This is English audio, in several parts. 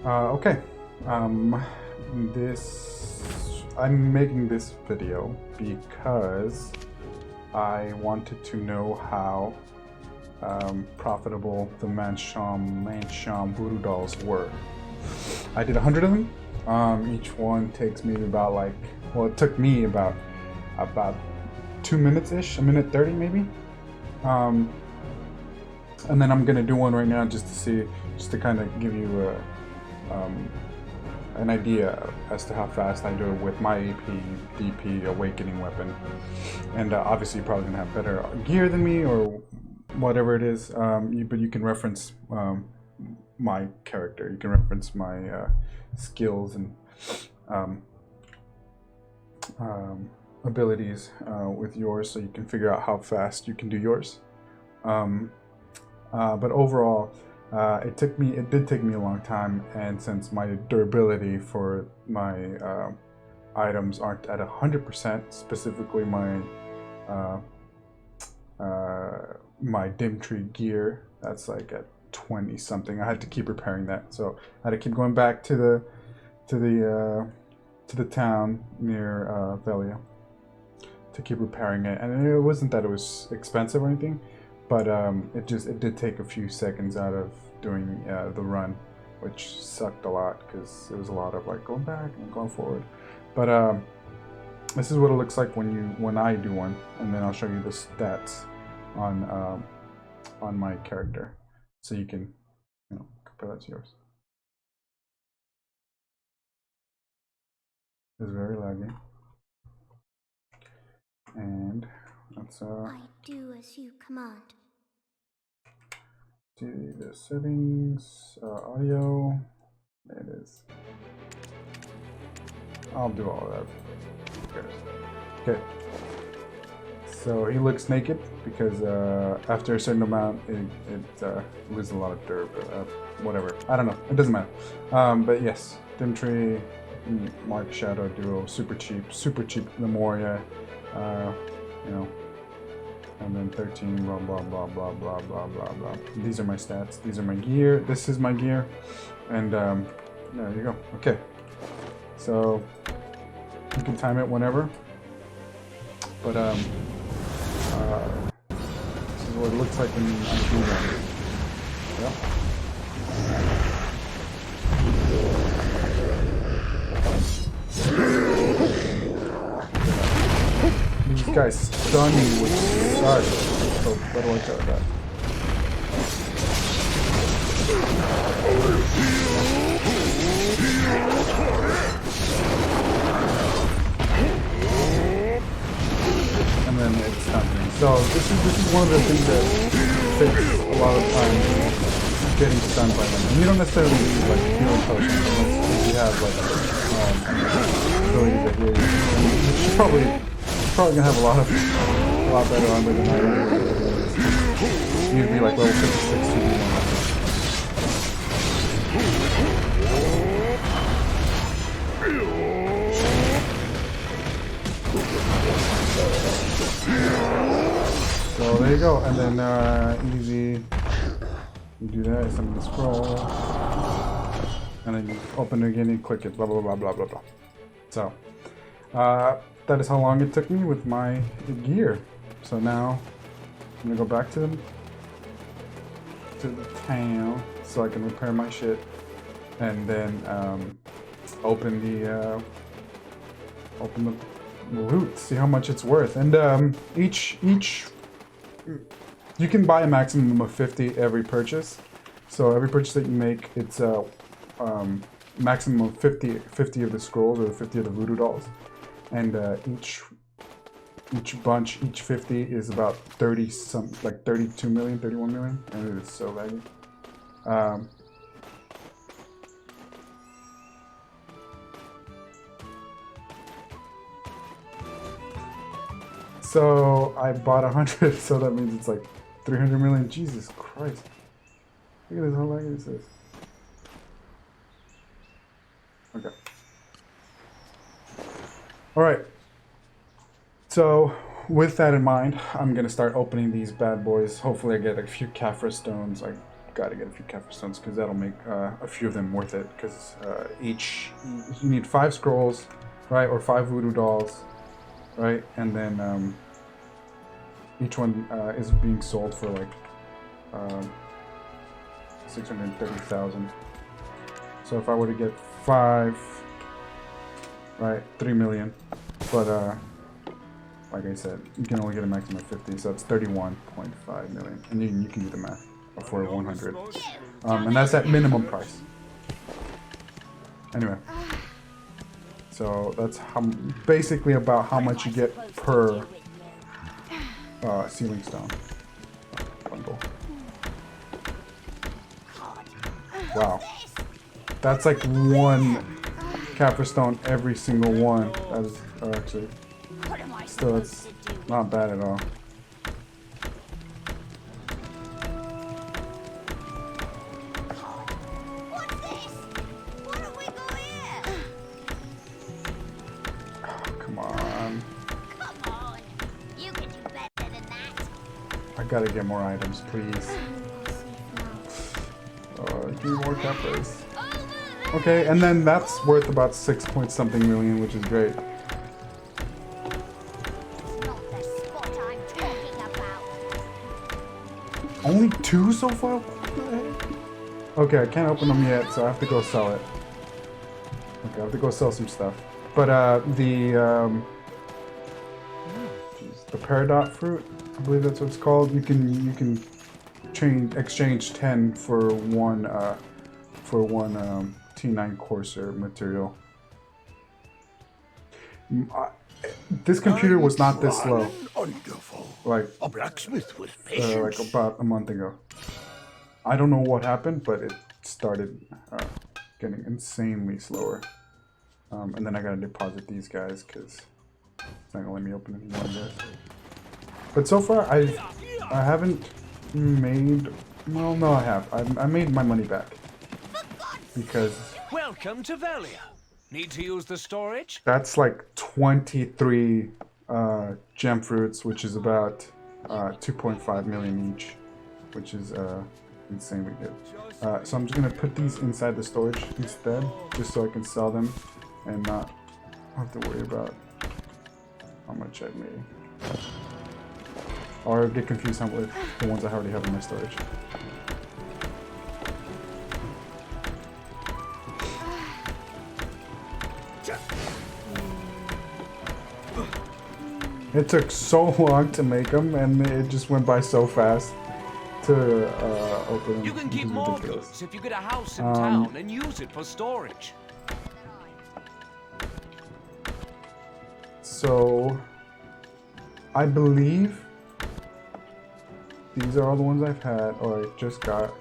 Okay. Um, I'm making this video because I wanted to know how profitable the Manshaum voodoo dolls were. I did 100 of them. Each one takes me about it took me about 2 minutes ish, a minute 30 maybe. Um, and then I'm gonna do one right now just to see, just to kind of give you an idea as to how fast I do it with my AP DP awakening weapon. And obviously you're probably gonna have better gear than me or whatever it is, but you can reference my character. You can reference my skills and um, abilities with yours, so you can figure out how fast you can do yours. But overall, it did take me a long time, and since my durability for my items aren't at 100%, specifically my dim tree gear, that's like at 20 something. I had to keep repairing that, so I had to keep going back to the town near Velia to keep repairing it. And it wasn't that it was expensive or anything, but it did take a few seconds out of doing the run, which sucked a lot because it was a lot of like going back and going forward. But this is what it looks like when I do one, and then I'll show you the stats on my character, so you can compare that to yours. It's very laggy, and let's I do as you command. do the settings, audio. There it is. I'll do all of that. Okay. So he looks naked because after a certain amount, it loses a lot of dirt. Whatever. I don't know. It doesn't matter. But yes, dim tree, mark shadow duo, super cheap Memoria. And then 13, blah blah blah blah blah blah blah blah. These are my stats. These are my gear. This is my gear, and there you go. Okay, so you can time it whenever, but this is what it looks like when I do that. Yep. These guys stun me with such. So better watch out with that. And then it stuns me. So this is one of the things that takes a lot of time, getting stunned by them. And you don't necessarily need like healing potions unless you have like abilities that heal you. And you should probably gonna have a lot better armor than I do. You'd be like level 56 to be one. So there you go, and then easy. You do that, summon the scroll, and then you open it again and click it. Blah blah blah blah blah blah. So that is how long it took me with my gear. So now I'm gonna go back to the town so I can repair my shit, and then open the loot, see how much it's worth. And each you can buy a maximum of 50 every purchase. So every purchase that you make, it's a maximum of 50 of the scrolls or 50 of the voodoo dolls. And each bunch, each 50 is about 32 million, 31 million, and it's so laggy. So I bought 100, so that means it's like 300 million. Jesus Christ! Look at this, how laggy this is. Okay. All right. So with that in mind, I'm gonna start opening these bad boys. Hopefully I get a few Kafra stones. gotta get a few Kefir stones because that'll make a few of them worth it. Because each you need 5 scrolls, right, or 5 voodoo dolls, right, and then each one is being sold for like 630,000. So if I were to get 5, right, 3 million, but like I said, you can only get a maximum of 50, so it's 31.5 million, and you can do the math for 100, and that's at minimum price. Anyway, so that's how basically about how much you get per ceiling stone bundle. Wow, that's like 1 Kefir stone every single one. That is actually. Still, it's not bad at all. What's this? What have we got here? Oh, come on. Come on. You can do better than that. I gotta get more items, please. Give me more Kefirs. Okay, and then that's worth about 6 point something million, which is great. Only 2 so far? Okay, I can't open them yet, so I have to go sell it. Okay, I have to go sell some stuff. But the peridot fruit, I believe that's what it's called. You can exchange 10 for one T9 Corsair material. This computer was not this slow. Wonderful. Like a blacksmith with patience. like about a month ago. I don't know what happened, but it started getting insanely slower. And then I gotta deposit these guys because it's not gonna let me open any more of this. But so far, I haven't made. Well, no, I have. I made my money back because. Welcome to Velia. Need to use the storage? That's like 23 gem fruits, which is about 2.5 million each, which is insanely good. So I'm just gonna put these inside the storage instead, just so I can sell them and not have to worry about how much I've made. Or get confused with the ones I already have in my storage. It took so long to make them, and it just went by so fast to open them. You can keep more goods if you get a house in town and use it for storage. So, I believe these are all the ones I've had, or I just got.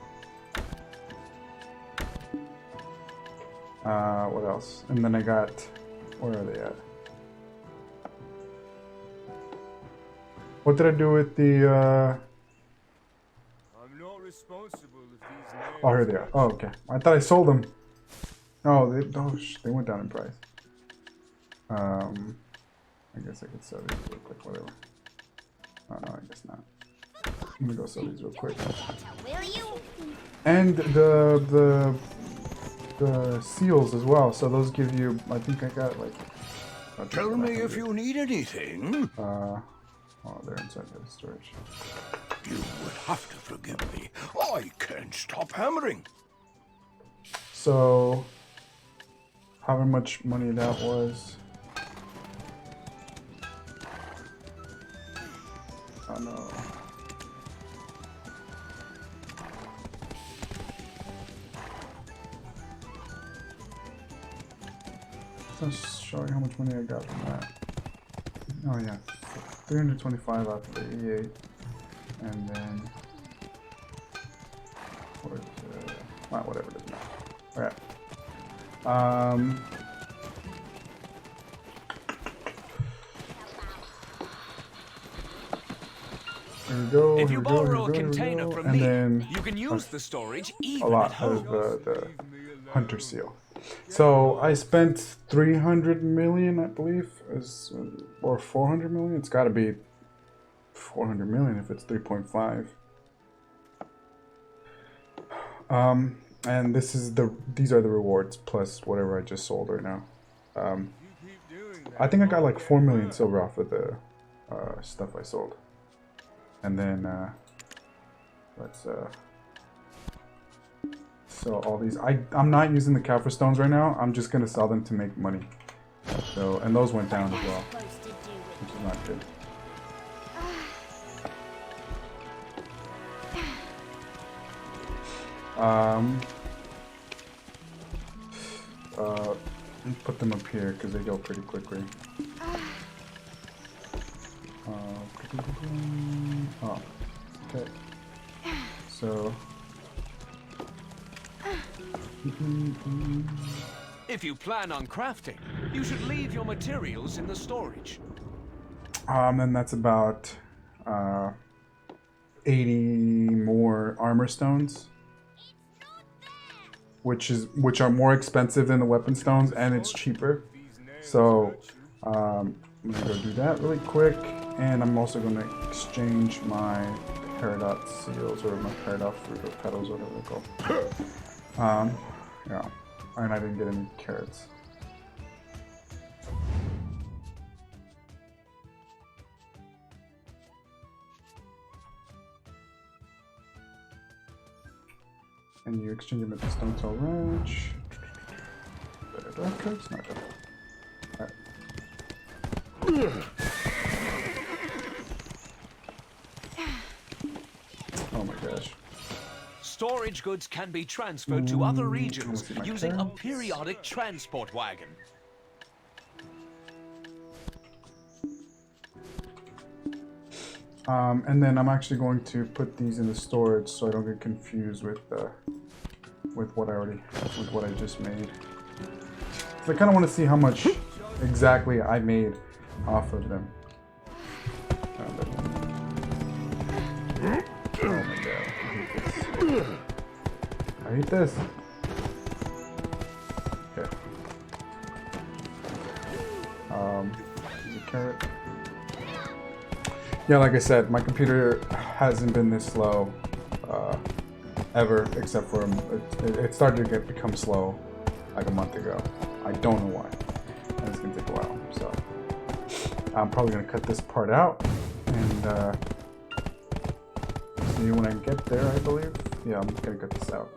What else? And then I got, where are they at? What did I do with the, I'm not responsible if these oh, here they are. Oh, okay. I thought I sold them. Oh, they went down in price. I guess I could sell these real quick, whatever. Oh, no, I guess not. Let me go sell these real quick. And the seals as well. So those give you, I think I got like. Tell me if you need anything. Oh, they're inside the storage. You would have to forgive me. I can't stop hammering. So, however much money that was. Oh no. Let's show you how much money I got from that. Oh yeah, 325 out of 88, and then whatever, doesn't matter. Okay. Here we go. If you borrow a container from me, you can use the storage even a lot at home. of the hunter seal. So I spent 300 million, I believe, or 400 million. It's got to be 400 million if it's 3.5. And these are the rewards plus whatever I just sold right now. You keep doing that. I think I got like 4 million silver off of the stuff I sold. And then let's sell all these. I'm not using the Kaffir stones right now. I'm just gonna sell them to make money. So, and those went down as well, Supposed to do it. which is not good. Let me put them up here because they go pretty quickly. Oh, okay. So. If you plan on crafting, you should leave your materials in the storage. And that's about 80 more armor stones, which are more expensive than the weapon stones, and it's cheaper. So I'm gonna go do that really quick, and I'm also gonna exchange my peridot seals or my peridot fruit or petals, whatever they're called. Yeah, and I didn't get any carrots. And you exchange them at the Stone Tail Ranch. It's not done. Alright. Oh my gosh. Storage goods can be transferred to other regions see my using a carrots. periodic transport wagon. And then I'm actually going to put these in the storage so I don't get confused with what I just made. So I kind of want to see how much exactly I made off of them. Oh my god, I hate this. Okay. Is a carrot. Yeah, like I said, my computer hasn't been this slow ever, except for it started to become slow like a month ago. I don't know why, and it's gonna take a while. So I'm probably gonna cut this part out and see you when I get there. I believe. Yeah, I'm gonna cut this out.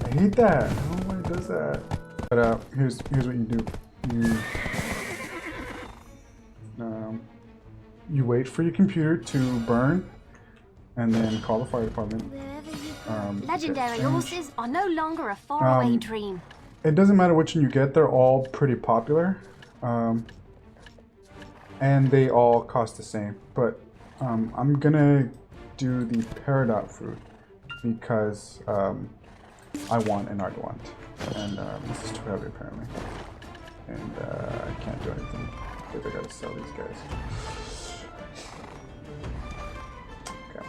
I hate that. I don't know why it does that. But here's what you do. You wait for your computer to burn, and then call the fire department. Wherever you go. Legendary change. horses are no longer a faraway dream. It doesn't matter which one you get; they're all pretty popular, and they all cost the same. But I'm gonna do the peridot fruit because I want an Ardwant, and this is too heavy apparently, and I can't do anything because I gotta sell these guys. Okay.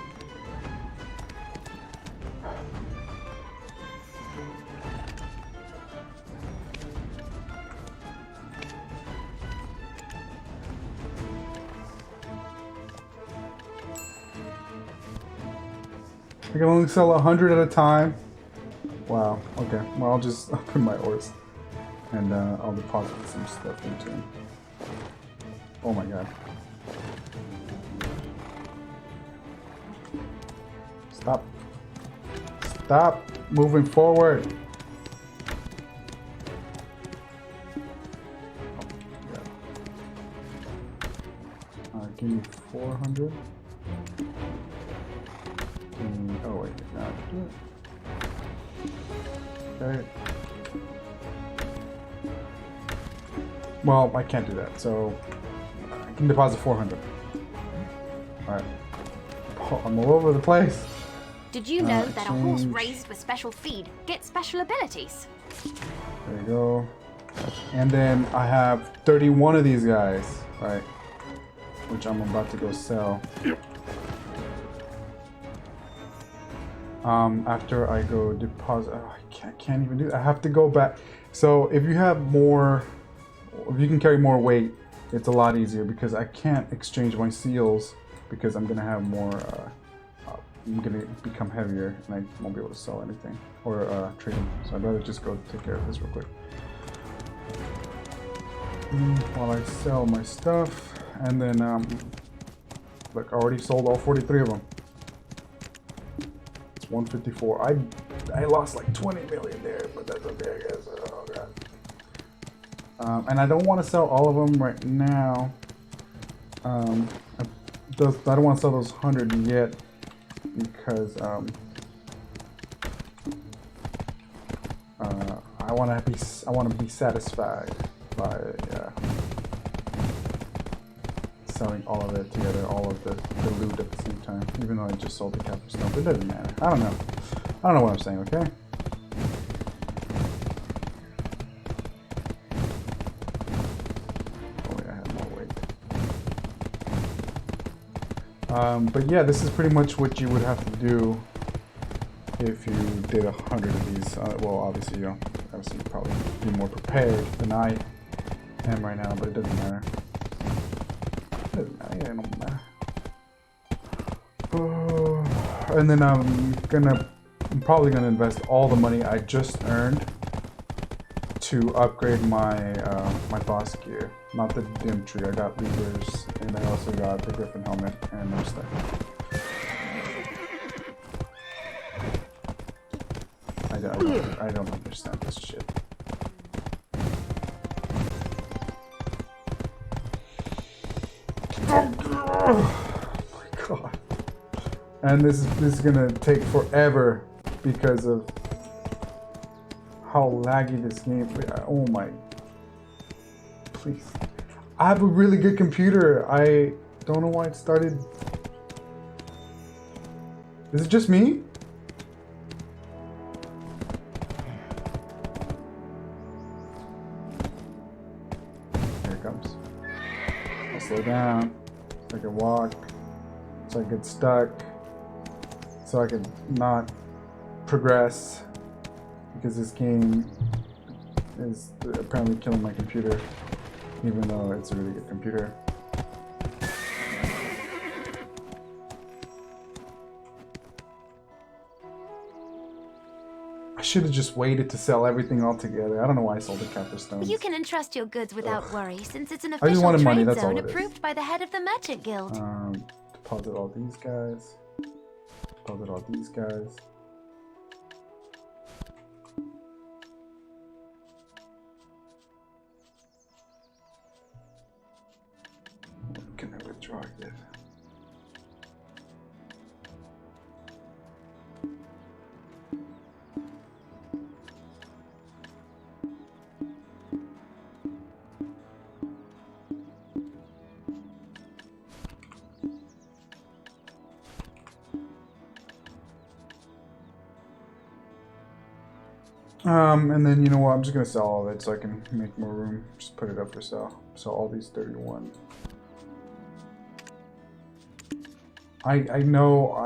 I can only sell 100 at a time. Wow. Okay. Well, I'll just open my ores, and I'll deposit some stuff into them. Oh my god. Stop. Stop moving forward. Give me 400. Oh wait, no. Okay. Well, I can't do that, so I can deposit 400. Alright. Oh, I'm all over the place. Did you know that a horse change. raised with special feed gets special abilities? There you go. And then I have 31 of these guys, right? Which I'm about to go sell. after I go deposit. Oh, I can't even do that. I have to go back. So if you have more, if you can carry more weight, it's a lot easier because I can't exchange my seals because I'm gonna have more. I'm gonna become heavier and I won't be able to sell anything or trade them. So I'd rather just go take care of this real quick. While I sell my stuff, and then look, I already sold all 43 of them. It's 154. I lost like 20 million there, but that's okay, I guess. Oh god. And I don't want to sell all of them right now. I don't want to sell those 100 yet because I want to be satisfied by selling all of it together, all of the loot at the same time, even though I just sold the capture stuff. It doesn't matter. I don't know what I'm saying, okay? Oh yeah, I had more weight. But yeah, this is pretty much what you would have to do if you did 100 of these. Well, obviously you'd probably be more prepared than I am right now, but it doesn't matter. It doesn't matter. Yeah, it don't matter. And then I'm probably gonna invest all the money I just earned to upgrade my my boss gear. Not the dim tree. I got levers, and I also got the griffin helmet and more stuff. I don't understand this shit. Oh my god. And this is gonna take forever because of how laggy this game. Oh my. Please. I have a really good computer. I don't know why it started. Is it just me? Here it comes. I'll slow down so I can walk, so I get stuck, so I can not progress, because this game is apparently killing my computer, even though it's a really good computer. I should have just waited to sell everything all together. I don't know why I sold the capture stones. You can entrust your goods without worry, since it's an I just official wanted trade money, that's all zone it is. approved by the head of the Merchant Guild. Deposit all these guys. Deposit all these guys. What can I withdraw this? And then, you know what, I'm just gonna sell all of it so I can make more room. Just put it up for sale. So all these 31. I know,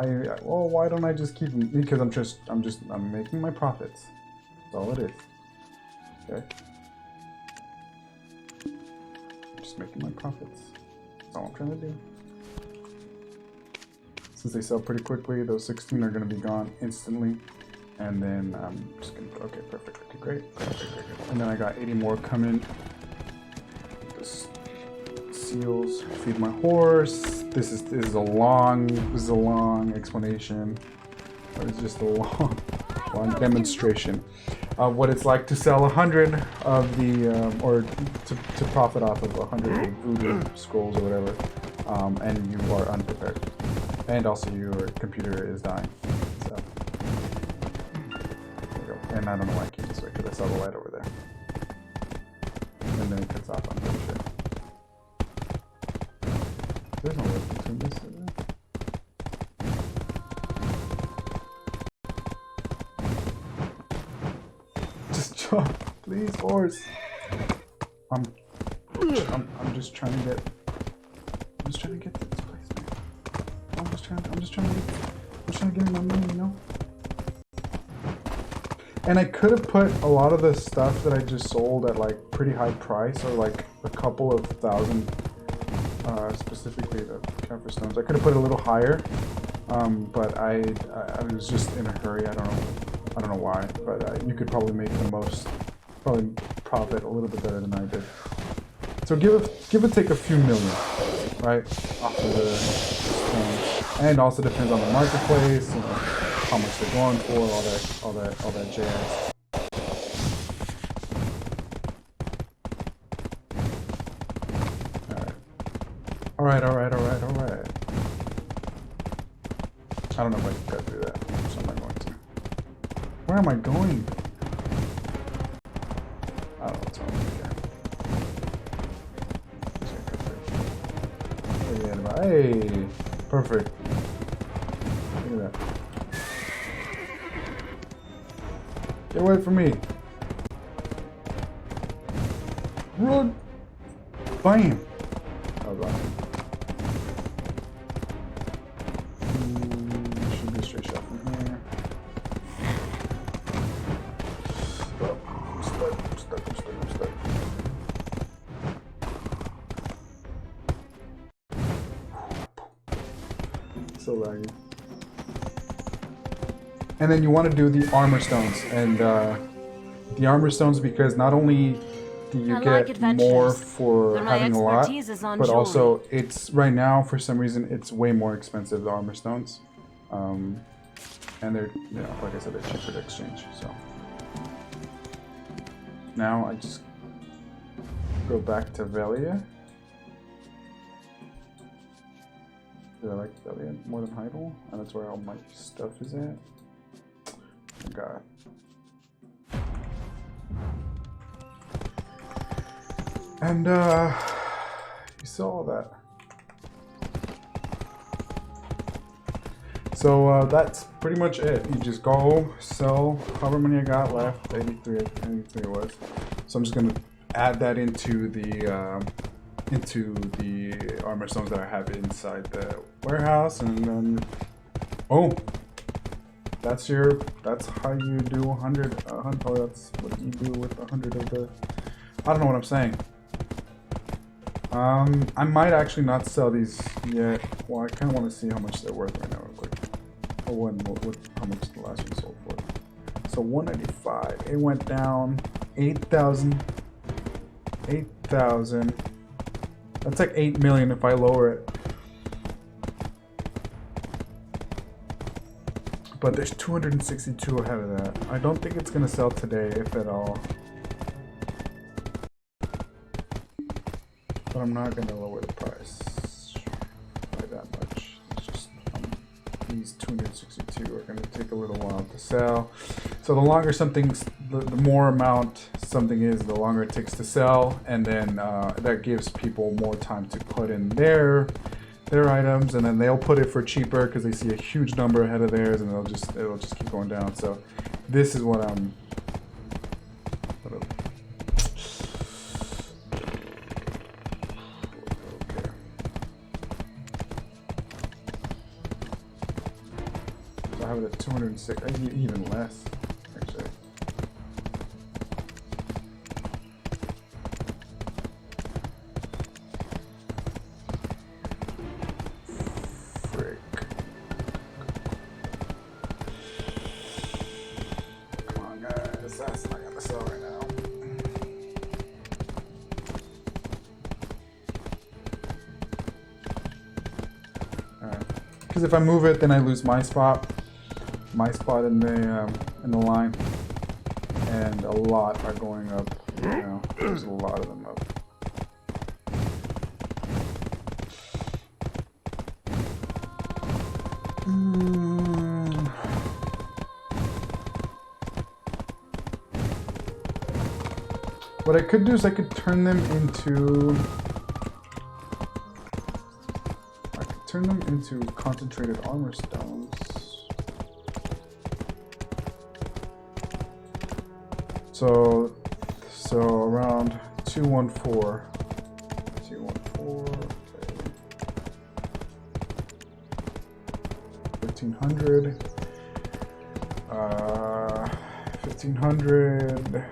well, why don't I just keep them? Because I'm making my profits. That's all it is. Okay? I'm just making my profits. That's all I'm trying to do. Since they sell pretty quickly, those 16 are gonna be gone instantly. And then I'm just gonna put, okay, perfect, okay, great. And then I got 80 more coming. This seals, feed my horse. This is a long explanation. But it's just a long demonstration of what it's like to sell 100 of the, or to profit off of 100 voodoo scrolls or whatever, and you are unprepared. And also your computer is dying. So. And I don't know why I came this way, because I saw the light over there. And then it cuts off, I'm pretty sure. There's no way between this and that. Just jump, please, horse. I'm just trying to get to this place, man. I'm just trying to get my money, you know? And I could have put a lot of the stuff that I just sold at like pretty high price, or like a couple of thousand, specifically the camphor stones. I could have put it a little higher, but I was just in a hurry. I don't know why, but you could probably make the most, probably profit a little bit better than I did. So give or take a few million, right, off of the stones, and also depends on the marketplace, you know, how much they're going for, all that jazz. All right. I don't know if I can cut through that, so I'm not going to. Where am I going? I don't know what's wrong with here. Hey, perfect. Look at that. Get away from me. Run. Bam. That was awesome. Should be a straight shot from here. I'm stuck. So laggy. And then you want to do the armor stones, and the armor stones, because not only do you get more for having a lot, but also it's right now for some reason it's way more expensive, the armor stones, and they're, you know, like I said, they're cheaper to exchange. So now I just go back to Velia. I like Velia more than Heidel, and that's where all my stuff is at. Oh God. And you saw that. So that's pretty much it. You just go sell however many I got left, 83 it was. So I'm just gonna add that into the armor stones that I have inside the warehouse, and then boom. That's how you do 100. Oh, that's what you do with 100 of the. I don't know what I'm saying. I might actually not sell these yet. Well, I kind of want to see how much they're worth right now, real quick. Or how much the last one sold for. So 195. It went down 8,000. 8,000. That's like 8 million if I lower it. But there's 262 ahead of that. I don't think it's gonna sell today, if at all. But I'm not gonna lower the price by that much. It's just these 262 are gonna take a little while to sell. So the longer something's, the more amount something is, the longer it takes to sell, and then that gives people more time to put in their items, and then they'll put it for cheaper because they see a huge number ahead of theirs, and it'll just keep going down. So this is what I'm. So I have it at 206, even less actually. Because if I move it, then I lose my spot in the line, and a lot are going up. You know, there's a lot of them up. What I could do is I could turn them into. Turn them into concentrated armor stones. So around 214. 214. Okay. 1,500. 1500.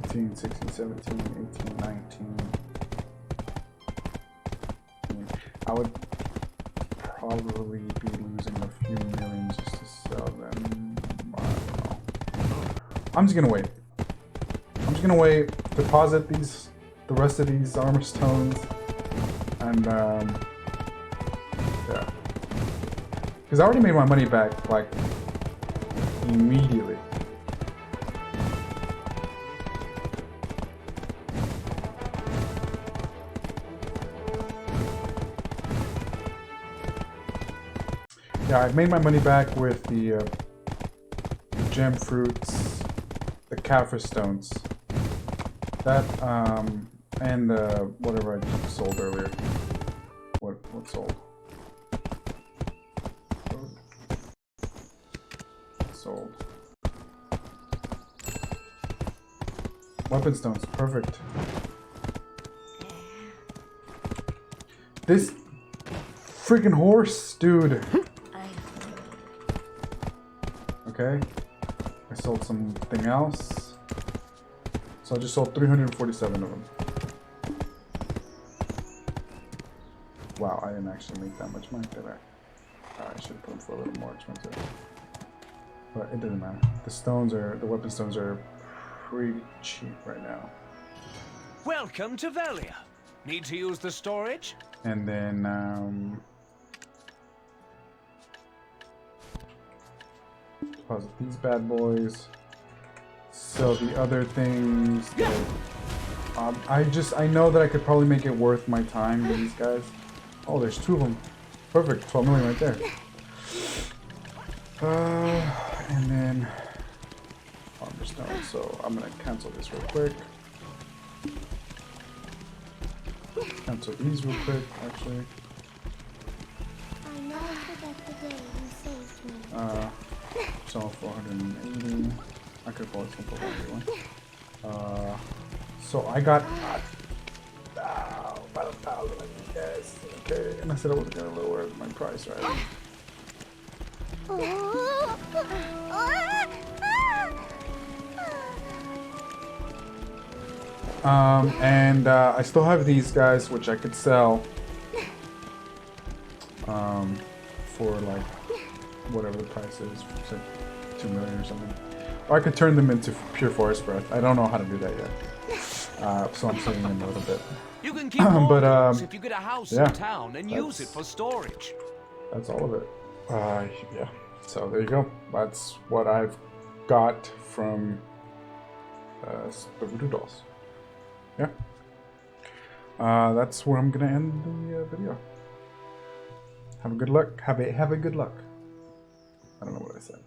15, 16, 17, 18, 19. I would probably be losing a few millions just to sell them. I don't know. I'm just gonna wait. I'm just gonna wait, deposit the rest of these armor stones, and yeah. Because I already made my money back, like, immediately. Yeah, I've made my money back with the gem fruits, the kaffir stones, that and whatever I sold earlier. What sold? Sold. Weapon stones, perfect. This freaking horse, dude. Okay, I sold something else. So I just sold 347 of them. Wow, I didn't actually make that much money, did I? I should put them for a little more expensive. But it doesn't matter. The weapon stones are pretty cheap right now. Welcome to Velia. Need to use the storage? And then, deposit these bad boys. Sell the other things. That, I know that I could probably make it worth my time with these guys. Oh, there's two of them. Perfect, 12 million right there. And then armor stone. So I'm gonna cancel this real quick. Cancel these real quick, actually. I never forget the day you saved me. So 480. I could probably sold for 181. So I got about 1,000, I guess. Okay, and I said I was gonna lower my price, right? And I still have these guys, which I could sell for like whatever the price is, say 2 million or something. Or I could turn them into pure forest breath. I don't know how to do that yet, so I'm saving them a little bit. You can keep all But, those if you get a house yeah, in town and use it for storage. That's all of it. Yeah. So there you go. That's what I've got from the voodoo dolls. Yeah. That's where I'm gonna end the video. Have a good luck. Have a good luck. I don't know what I said.